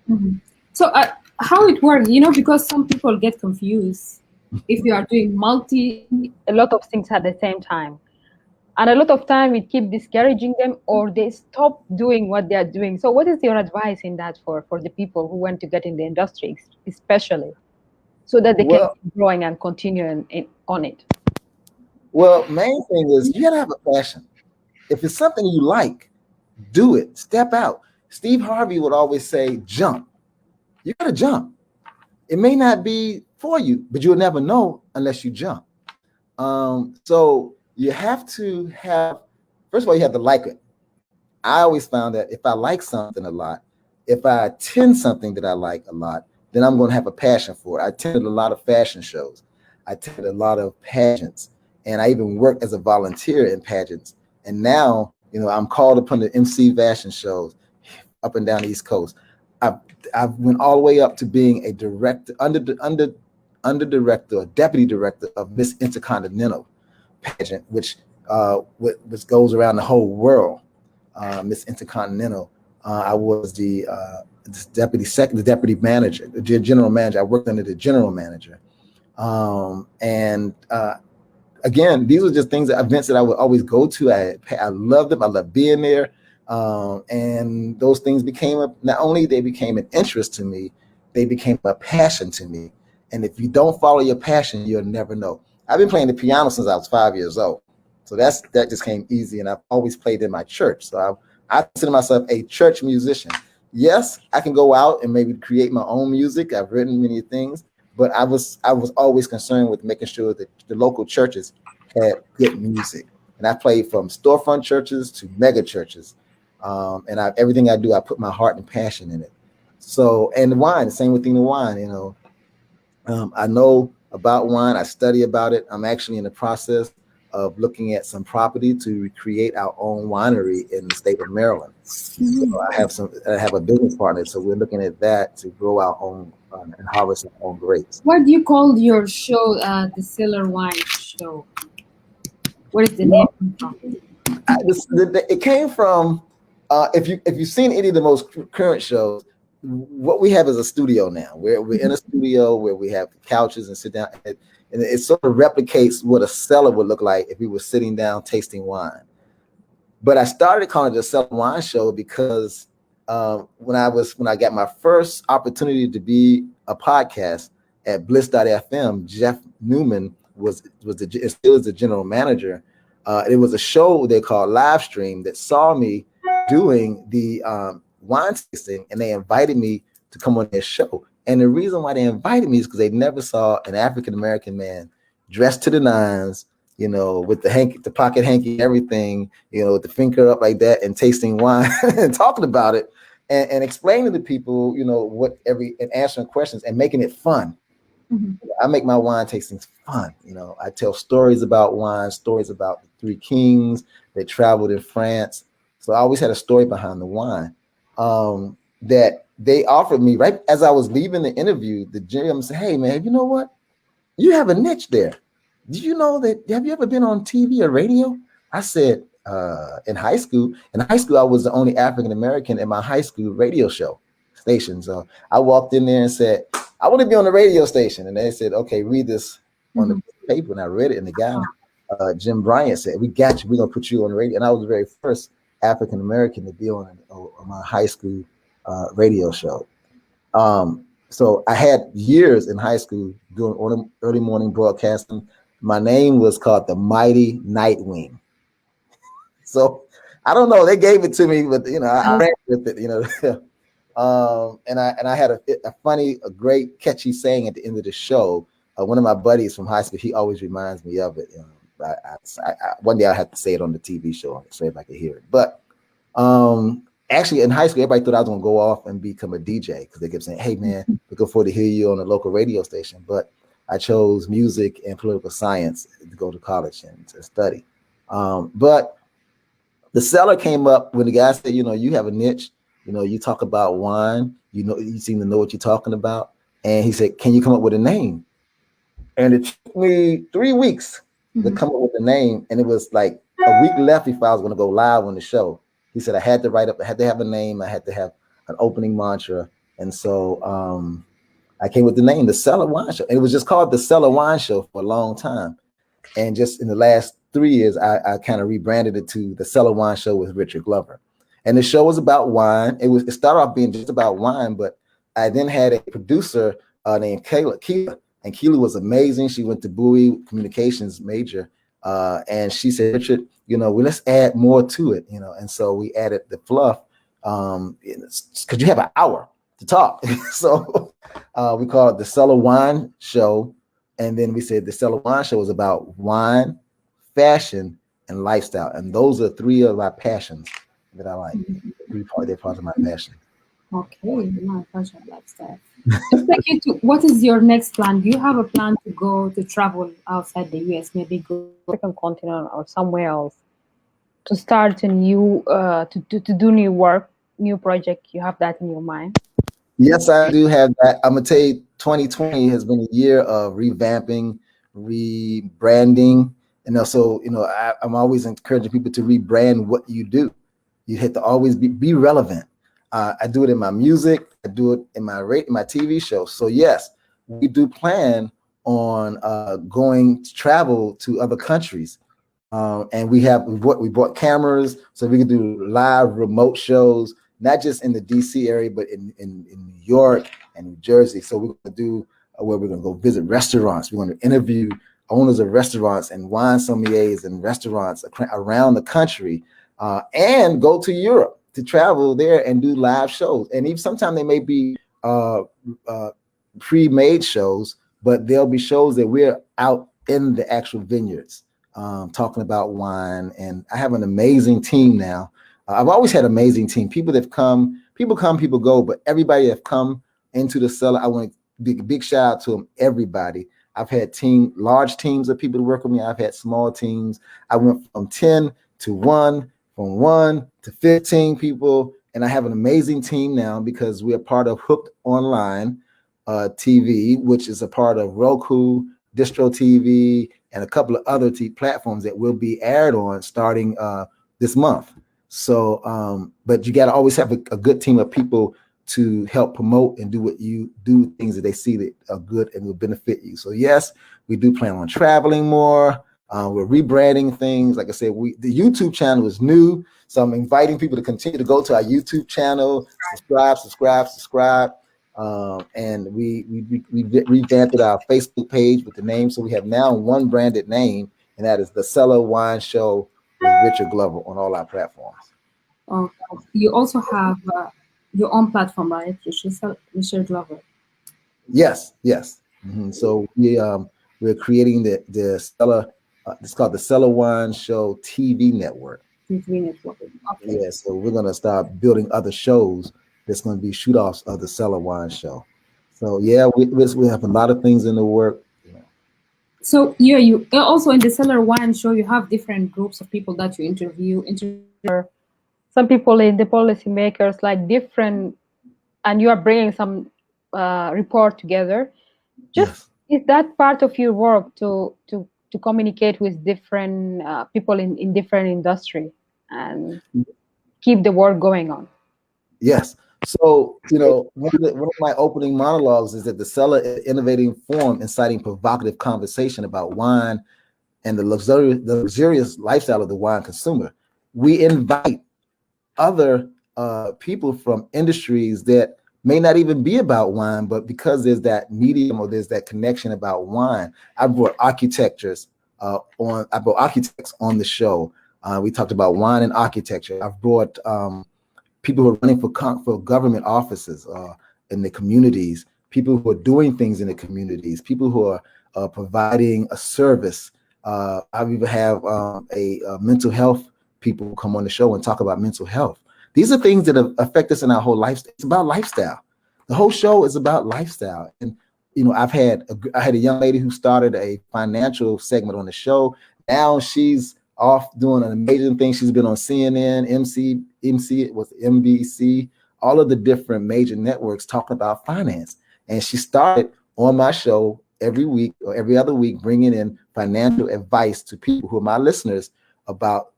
Mm-hmm. So how it works, because some people get confused if you are doing a lot of things at the same time. And a lot of time it keeps discouraging them, or they stop doing what they are doing. So what is your advice in that for the people who want to get in the industry, especially, so that they can keep growing and continuing on it? Well, main thing is you gotta have a passion. If it's something you like, do it. Step out. Steve Harvey would always say, jump. You gotta jump. It may not be for you, but you'll never know unless you jump. So you have to have, first of all, you have to like it. I always found that if I like something a lot, if I attend something that I like a lot, then I'm going to have a passion for it. I attended a lot of fashion shows. I attended a lot of pageants, and I even worked as a volunteer in pageants. And now, I'm called upon to MC fashion shows up and down the East Coast. I've went all the way up to being a director, under director or deputy director of Miss Intercontinental pageant, which goes around the whole world. Miss Intercontinental. I was the deputy manager, the general manager. I worked under the general manager. Again, these were just events that I would always go to. I loved them. I loved being there. And those things not only they became an interest to me, they became a passion to me. And if you don't follow your passion, you'll never know. I've been playing the piano since I was 5 years old. So that just came easy. And I've always played in my church. So I consider myself a church musician. Yes, I can go out and maybe create my own music. I've written many things, but I was always concerned with making sure that the local churches had good music. And I played from storefront churches to mega churches. And everything I do, I put my heart and passion in it. So, and the wine, the same thing with wine, I know about wine. I study about it. I'm actually in the process of looking at some property to recreate our own winery in the state of Maryland. Mm-hmm. So I have a business partner, so we're looking at that to grow our own and harvest our own grapes. What do you call your show, the Cellar Wine Show? Where is the name from? It came from, if you've seen any of the most current shows, what we have is a studio now. We're in a studio where we have couches and sit down, and it sort of replicates what a cellar would look like if we were sitting down tasting wine. But I started calling it a Cellar Wine Show because when I got my first opportunity to be a podcast at Bliss.fm, Jeff Newman still is the general manager. It was a show they called Livestream that saw me doing the wine tasting, and they invited me to come on their show. And the reason why they invited me is because they never saw an African-American man dressed to the nines, with the pocket hanky, everything, with the finger up like that and tasting wine and talking about it and explaining to people, and answering questions and making it fun. Mm-hmm. I make my wine tastings fun. I tell stories about wine, stories about the three kings that traveled in France. So I always had a story behind the wine that they offered me right as I was leaving the interview. The GM said, "Hey man, you know what? You have a niche there. Did you know that? Have you ever been on TV or radio?" I said, in high school. In high school, I was the only African American in my high school radio show station. So I walked in there and said, "I want to be on the radio station." And they said, "Okay, read this on the paper." And I read it. And the guy, Jim Bryant, said, "We got you. We're going to put you on the radio." And I was the very first African American to be on my high school radio show. So I had years in high school doing early morning broadcasting. My name was called the Mighty Nightwing. So I don't know. They gave it to me, but I ran with it. And I had a funny, a great catchy saying at the end of the show. One of my buddies from high school, he always reminds me of it. One day I had to say it on the TV show so if I could hear it. But actually, in high school, everybody thought I was going to go off and become a DJ because they kept saying, "Hey, man, looking forward to hear you on a local radio station." But I chose music and political science to go to college and to study. But the seller came up when the guy said, "You have a niche. You talk about wine. You seem to know what you're talking about." And he said, "Can you come up with a name?" And it took me 3 weeks to come up with a name. And it was like a week left before I was going to go live on the show. He said I had to have a name. I had to have an opening mantra. And so I came with the name, The Cellar Wine Show. And it was just called The Cellar Wine Show for a long time. And just in the last 3 years, I kind of rebranded it to The Cellar Wine Show with Richard Glover. And the show was about wine. It started off being just about wine, but I then had a producer named Keela. And Keela was amazing. She went to Bowie Communications major. And she said, "Richard, well, let's add more to it, And so we added the fluff because you have an hour to talk. So we called it The Cellar Wine Show. And then we said the Cellar Wine Show is about wine, fashion, and lifestyle. And those are three of my passions that I like. They're part of my passion. Okay, my fashion lifestyle. Let's take you to what is your next plan? Do you have a plan to go to travel outside the US, maybe go to a different continent or somewhere else to start a new to do new work, new project? You have that in your mind? Yes, I do have that. I'm gonna tell you, 2020 has been a year of revamping, rebranding, and also, I'm always encouraging people to rebrand what you do. You have to always be relevant. I do it in my music. I do it in my TV show. So yes, we do plan on going to travel to other countries, and we bought cameras so we can do live remote shows, not just in the DC area, but in New York and New Jersey. So we're going to do where we're going to go visit restaurants. We're going to interview owners of restaurants and wine sommeliers and restaurants around the country, and go to Europe to travel there and do live shows. And even sometimes they may be pre-made shows, but there'll be shows that we're out in the actual vineyards talking about wine. And I have an amazing team now. I've always had an amazing team. People come, people go, but everybody that have come into the cellar, I want to big shout out to them, everybody. I've had large teams of people to work with me. I've had small teams. I went from 10 to 1, from 1 to 15 people. And I have an amazing team now because we are part of Hooked Online TV, which is a part of Roku, Distro TV, and a couple of other platforms that will be aired on starting this month. So, but you got to always have a good team of people to help promote and do things that they see that are good and will benefit you. So yes, we do plan on traveling more. We're rebranding things. Like I said, the YouTube channel is new. So I'm inviting people to continue to go to our YouTube channel, subscribe. And we revamped our Facebook page with the name. So we have now one branded name, and that is The Cellar Wine Show with Richard Glover on all our platforms. You also have your own platform, right? Richard Glover. Yes. Mm-hmm. So we're creating the Cellar. It's called the Cellar Wine Show TV network. TV network. Okay. Yeah. So we're gonna start building other shows that's going to be shoot-offs of the Cellar Wine Show. So yeah, we have a lot of things in the work. So you also in the Cellar Wine Show, you have different groups of people that you interview. Some people in the policymakers, like different, and you are bringing some report together. Just Is that part of your work to communicate with different people in different industry and keep the work going on? Yes. So, one of my opening monologues is that the cellar is an innovating forum inciting provocative conversation about wine and the luxurious lifestyle of the wine consumer. We invite other people from industries that may not even be about wine, but because there's that medium or there's that connection about wine, I brought I brought architects on the show. We talked about wine and architecture. I've brought people who are running for government offices in the communities, people who are doing things in the communities, people who are providing a service. I even have a mental health people come on the show and talk about mental health. These are things that affect us in our whole life. It's about lifestyle. The whole show is about lifestyle. And I had a young lady who started a financial segment on the show. Now she's off doing an amazing thing. She's been on CNN, MC with NBC, all of the different major networks talking about finance. And she started on my show every week or every other week, bringing in financial advice to people who are my listeners about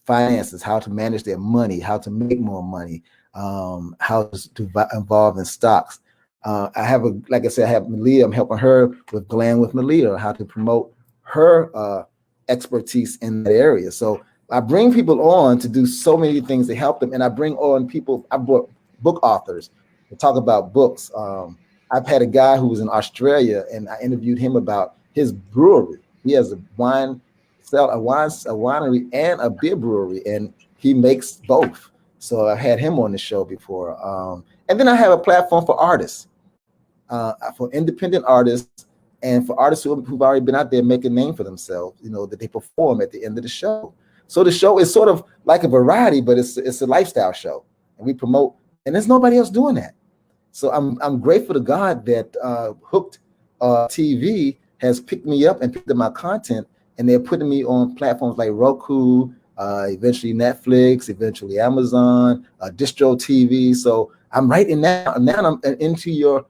finances, how to manage their money, how to make more money, how to involve in stocks. I have like I said, I have Malia. I'm helping her with Glam with Malia, how to promote her expertise in that area. So I bring people on to do so many things to help them, and I bring on people. I brought book authors to talk about books. I've had a guy who was in Australia, and I interviewed him about his brewery. He has a winery and a beer brewery, and he makes both. So I had him on the show before. And then I have a platform for artists, for independent artists, and for artists who've already been out there making a name for themselves, that they perform at the end of the show. So the show is sort of like a variety, but it's a lifestyle show, and we promote, and there's nobody else doing that. So I'm grateful to God that Hooked TV has picked me up and picked up my content, and they're putting me on platforms like Roku, eventually Netflix, eventually Amazon, Distro TV. So I'm right in now. Now I'm into your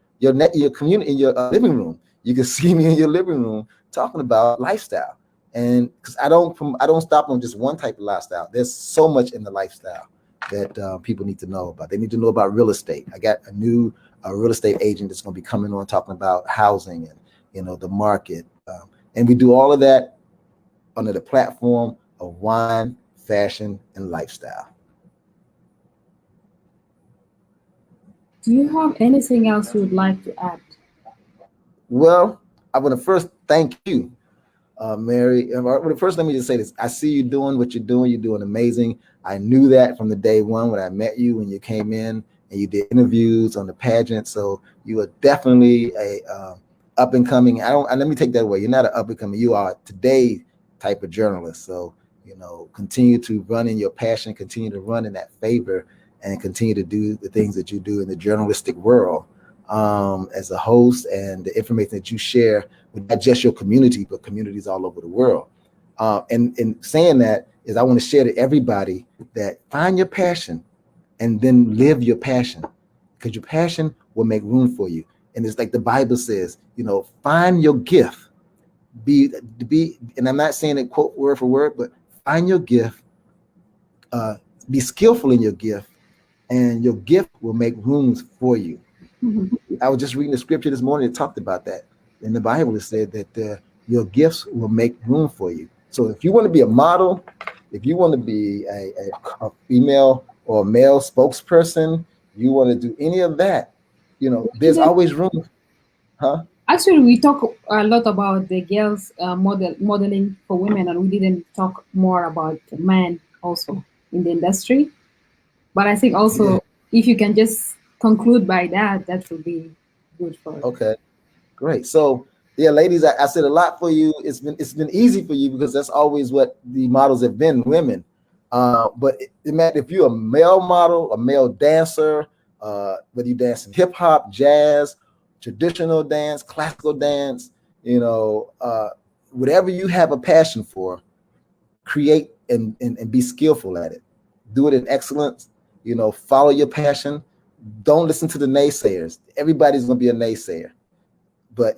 community, in your living room. You can see me in your living room talking about lifestyle, and because I don't stop on just one type of lifestyle. There's so much in the lifestyle that people need to know about. They need to know about real estate. I got a new real estate agent that's going to be coming on talking about housing and the market, and we do all of that under the platform of wine, fashion, and lifestyle. Do you have anything else you would like to add? Well, I want to first thank you, Mary. First, let me just say this. I see you doing what you're doing. You're doing amazing. I knew that from the day one when I met you, when you came in and you did interviews on the pageant. So you are definitely a up and coming. Let me take that away. You're not an up and coming. You are today type of journalist. So, continue to run in your passion, continue to run in that favor, and continue to do the things that you do in the journalistic world. As a host, and the information that you share with not just your community, but communities all over the world. And in saying that is I want to share to everybody that find your passion and then live your passion, because your passion will make room for you. And it's like the Bible says, find your gift. And I'm not saying it quote word for word, but find your gift, be skillful in your gift, and your gift will make rooms for you. I was just reading the scripture this morning. It talked about that. In the Bible, it said that your gifts will make room for you. So if you want to be a model, if you want to be a female or a male spokesperson, you want to do any of that, there's always room. Huh? Actually, we talk a lot about the girls modeling for women, and we didn't talk more about men also in the industry. But I think also, if you can just conclude by that would be good for us. Okay, great. So yeah, ladies, I said a lot for you. It's been easy for you because that's always what the models have been, women. But if you're a male model, a male dancer, whether you dance in hip hop, jazz, traditional dance, classical dance, whatever you have a passion for, create and be skillful at it. Do it in excellence. Follow your passion. Don't listen to the naysayers. Everybody's going to be a naysayer. But,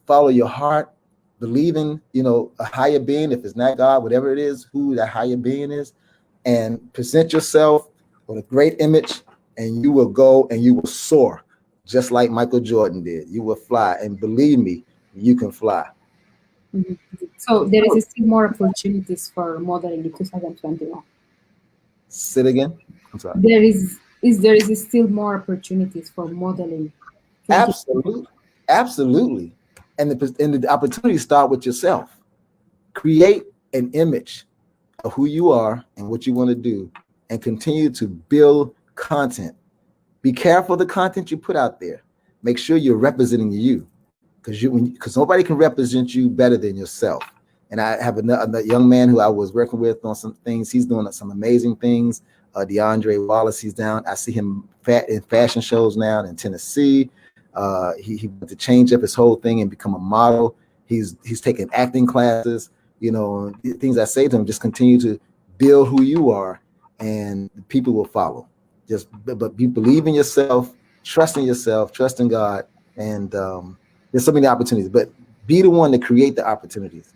follow your heart. Believe in, a higher being. If it's not God, whatever it is, who that higher being is. And present yourself with a great image. And you will go and you will soar. Just like Michael Jordan did. You will fly. And believe me, you can fly. Mm-hmm. So there is still more opportunities for modeling in 2021. Say it again. I'm sorry. There is there is still more opportunities for modeling? Absolutely, absolutely. And the opportunities start with yourself. Create an image of who you are and what you want to do, and continue to build content. Be careful of the content you put out there. Make sure you're representing you, because nobody can represent you better than yourself. And I have another young man who I was working with on some things. He's doing some amazing things. DeAndre Wallace, he's down. I see him in fashion shows now in Tennessee. He went to change up his whole thing and become a model. He's taking acting classes. You know, things I say to him: just continue to build who you are, and people will follow. But you believe in yourself, trust in God, and there's so many opportunities. But be the one to create the opportunities.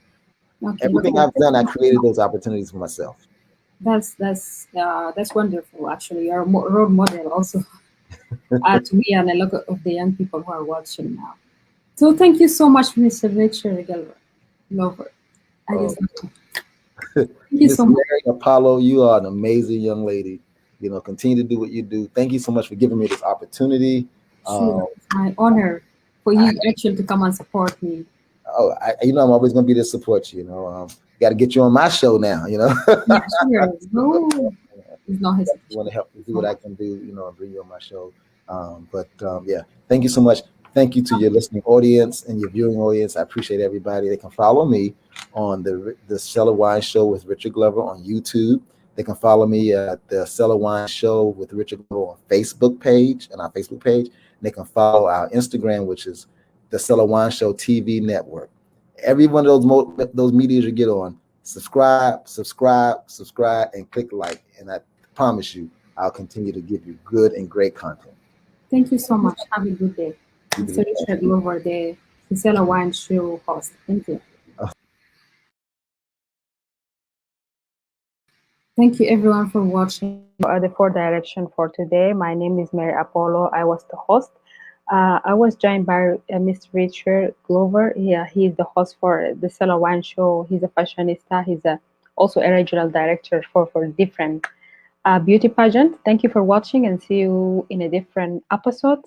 Okay, Everything I've done, I created those opportunities for myself. that's wonderful. Actually, you're a role model also to me and a lot of the young people who are watching now. So thank you so much, Mr. Richard Glover. I Oh. just thank you Miss so much. Mary Apollo, you are an amazing young lady. You know, continue to do what you do. Thank you so much for giving me this opportunity. Sure, it's my honor for you actually to come and support me. I'm always going to be there to support you. You know, got to get you on my show now. You know, Yeah, sure. No, it's not hesitation. I want to help you do what I can do. You know, and bring you on my show. Yeah, thank you so much. Thank you to your listening audience and your viewing audience. I appreciate everybody. They can follow me on the Cellar Wine Show with Richard Glover on YouTube. They can follow me at the Cellar Wine Show with Richard Glover on Facebook page and our Facebook page. And they can follow our Instagram, which is the Cellar Wine Show TV network. Every one of those medias you get on, subscribe, and click like. And I promise you, I'll continue to give you good and great content. Thank you so much. Have a good day. Mr. Richard Glover, the Cellar Wine Show host. Thank you. Thank you everyone for watching. The Four Direction for today. My name is Mary Apollo. I was the host. I was joined by Mr. Richard Glover. Yeah, he's the host for the Cellar Wine Show. He's a fashionista. He's also a regional director for different beauty pageant. Thank you for watching, and see you in a different episode,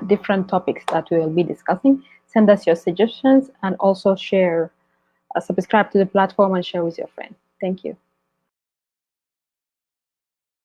different topics that we will be discussing. Send us your suggestions, and also share, subscribe to the platform and share with your friends. Thank you.